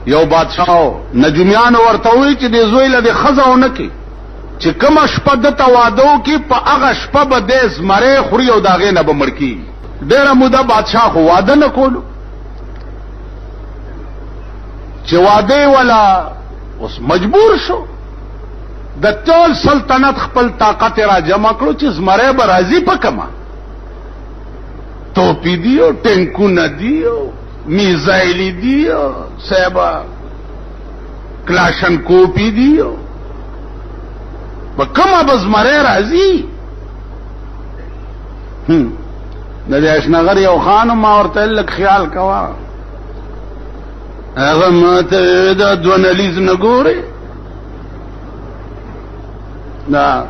یو بادشاہ نجومیان ورته وی چې د زوی له خزه ونه کی چې کوم شپه د توادو کی په هغه شپه به د زمره خوري او داغه نه بمړکی ډیره موده بادشاہ خو واده نه کولو چې واده ولا اوس مجبور شو د ټول سلطنت خپل طاقت را جمع کړو چې زمره به راضي پکما توپی دیو ټینکونه دیو میزایلی دیو صاحبہ کلاشن کوپی دیو بکما بزمره راضی د اشنغر یو خان ما ورته لک خیال کوا هغه ماته د دونالیز نه ګوري دا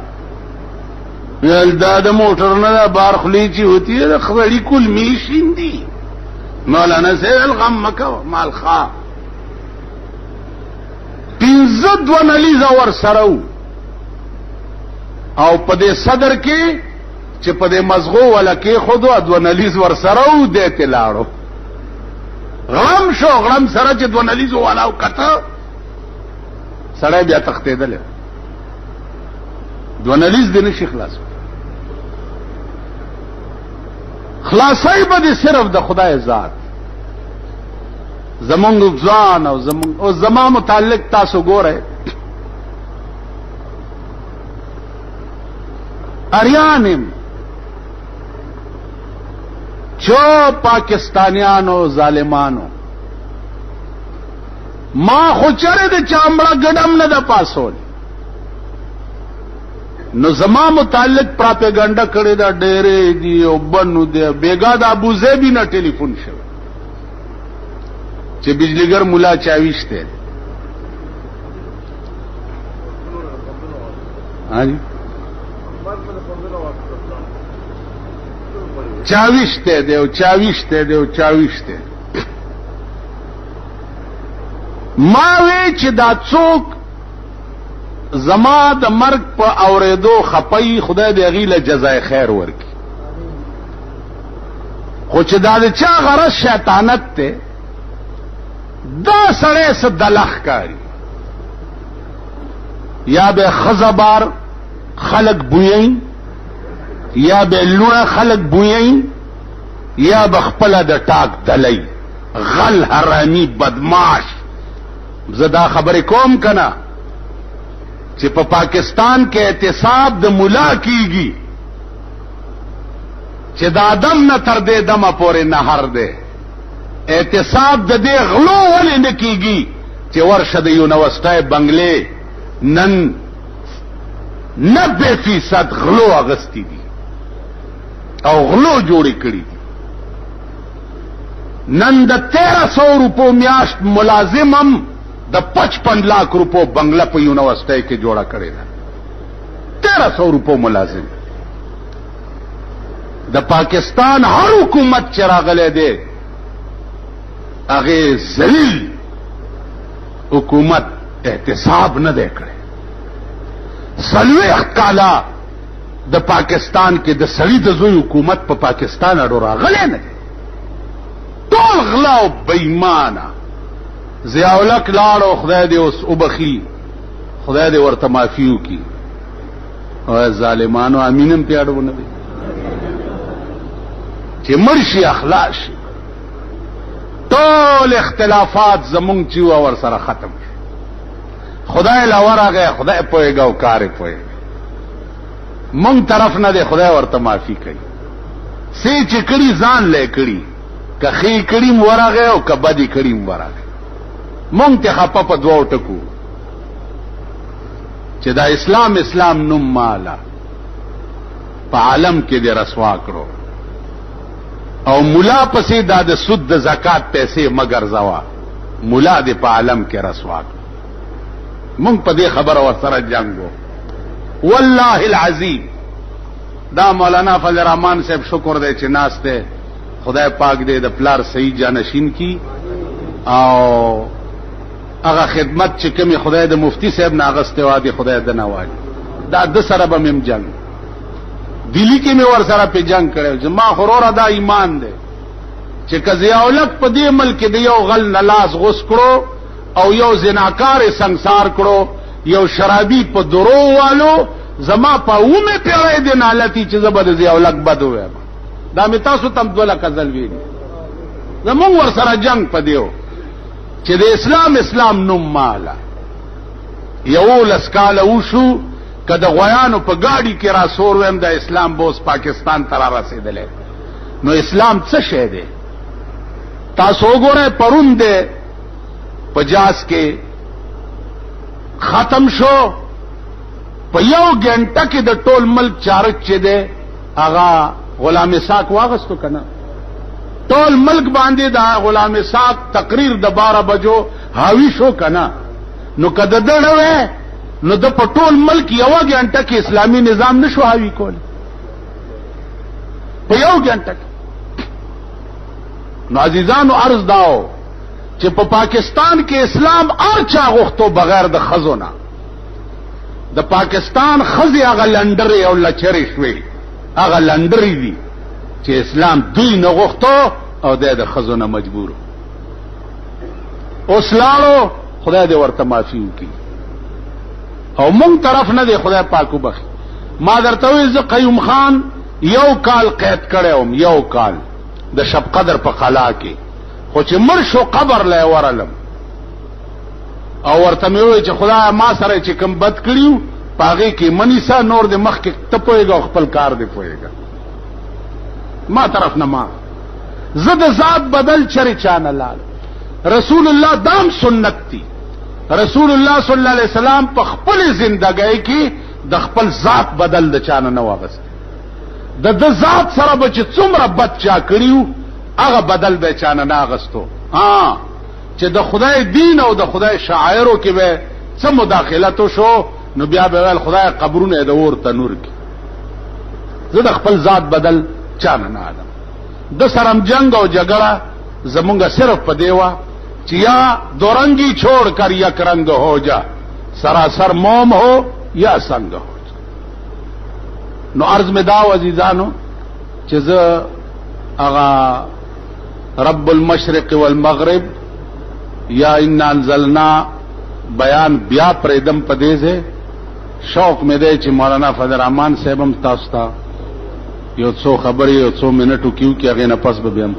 یل دا موټر نه بار خلی چی ہوتی ہے خبری کل میشین دی مولانا سے الغم مکو مال خوا پینزه دونالیز ور سرو او پدې صدر کې چې پدې مزغو ولا کې خودو دونالیز ور سرو دته لاړو غم شو غم سره چې دونالیز والاو کته سره بیا تختیدل دونالیز دې نشي خلاصای به صرف د خدای ذات زمونږ ځان او زما متعلق تاسو ګوره اریانم چو پاکستانیانو ظالمانو ما خو چره د چامړه ګډم نه د پاسول نو زما متعلق پراپګاندا کړي دا ډېرې دی او بنو دی بیګا د ابو زیبی نه ټلیفون شو چې بجلیګر مولا چاويشته هاجي چاويشته دی او چاويشته ما وی چې دا څوک زما د مرګ په اوریدو خپي خدای دې غیله جزای خیر ورکي خو چې دا د چا غرض شیطانت ته دا سړی صدلخ کاری یا به خزبار خلق بوئی یا به لونه خلق بوئی یا بخپله د ټاک دلی غل حرامي بدماش زدا خبر کوم کنا چې په پاکستان کې احتساب د مولا کیږي چې د آدم نه تر دې دمه پورې نهر دی احتساب د دې غلو ولې نه کیږي چې ورشه د یونیورسيټي بنگلې نن 90% غلو اغستی دي او غلو جوړې کړې دي نن د 1300 روپو میاشت ملازمم د 55 لاکھ روپو بنگله په یونیورسيټي کې جوړه کړې ده 1300 روپو ملازم د پاکستان هر حکومت چې راغله ده هغه ذلیل حکومت احتساب نه دی کړی سلوخ کالا د پاکستان کې د سړي د زوی حکومت په پاکستان اړه راغله نه ټول غلا او بېمانه ضیاءالحق لاړو خدای دې اوس وبخي خدای دې ورته معافي وکړي او ظالمانو امینم پیاړونه دي چې مرشي اخلاص شي ټول اختلافات زمونږ چې ور سره ختم شي خدای لا ورغه خدای پويګا او کار پوي مونږ طرف نه دي خدای ورته معافي کوي سي چې کړي ځان لې کړي که خې کړي ورغه او کبدي کړي ورغه مونږ ته خپه په دوه ټکو چې دا اسلام نوم مالا په عالم کې دې رسوا کړو او مولا پسې دا د سود د زکات پیسې مگر زوا مولا دې په عالم کې رسوا کړو مونږ په دې خبره ور سره جنگو والله العظیم دا مولانا فضل الرحمن صاحب شکر دې چې ناشته خدای پاک دې د پلار صحیح جانشین کی او هغه خدمت چې کومي خدای د مفتی صاحب ناغسته وادي خدای د نواجي دا د سره به مم جنگ دلی کې مې ور سره په جنگ کړو زما خورور دا ایمان دی چې ضیاءالحق په دې ملک دی یو غل نلاس غوس کړو او یو زناکار سنگسار کړو، یو شرابی په درو والو زما په اومه پیړۍ د نالتی چې زبر زیاو لګ بد وې دا می تاسو تم دوله کزل ویلي زمون ور سره جنگ پدیو چې د اسلام نوم مالا یو لسکاله وشو کده غویانو په گاډي کې را سور ویم د اسلام بوس پاکستان ته را رسیدلې. نو اسلام څه شی دی؟ تاسو وګورئ پرون دی پجاس کې ختم شو، په یو غنټه کې د ټول ملک چارج چې دی هغه غلام اسحاق واغستو کنه، ټول ملک باندې دا غلام اسحاق تقریر د 12 بجو حاوی شو کنه. نو کده دړوي نو د پټول ملک یو غنټه کې اسلامی نظام نشو حاوی کول په یو غنټه کې. نو عزیزانو عرض داو چې په پاکستان کې اسلام ارچا غوښتو بغیر د خزونه د پاکستان خزي هغه لندري او لچري شوي، هغه لندري دي چې اسلام دوی نه غوښتو او د خزونه مجبور. اوس لاړو خدای دې ورته معافي وکړي او مونږ طرف نه دی خدای پاک وبخي. ما درته وې ز قیوم خان یو کال قید کړم، یو کال د شب قدر په قلا کې، خو چې مر شو قبر لای ورلم او ورته مې وې چې خدای ما سره چې کوم بد کړیو پاغي کې منیسا نور د مخ کې تپويګا خپل کار دی پويګا ما طرف نه ما زد ذات بدل چر چانه لال. رسول الله دام سنت دی، رسول الله صلی الله علیه وسلم په خپل ژوندۍ کې د خپل ذات بدل د چانه نه واغست، د ذات سره به چې څومره بد چا کړیو هغه بدل به چانه نه اغستو. چې د خدای دین او د خدای شاعرو کې به څه مداخلت شو نو بیا به ول خدای قبرونه د اور تنور کې زه د خپل ذات بدل چانه نه ادم. د سرم جنگ او جګړه زمونږه صرف په دیوا چې یا دورنګي چھوڑ کر یک رنگ ہو جا، سراسر موم ہو یا سنگ ہو جا. نو عرض میں داو عزیزانو چې زه اغا رب المشرق والمغرب یا ان انزلنا بیان بیا پریدم پدیز ہے شوق میں دے چې مولانا فضل الرحمان صاحب هم تاسو ته یو څو خبرې یو څو منټو کیو کې هغه نه پس به بیم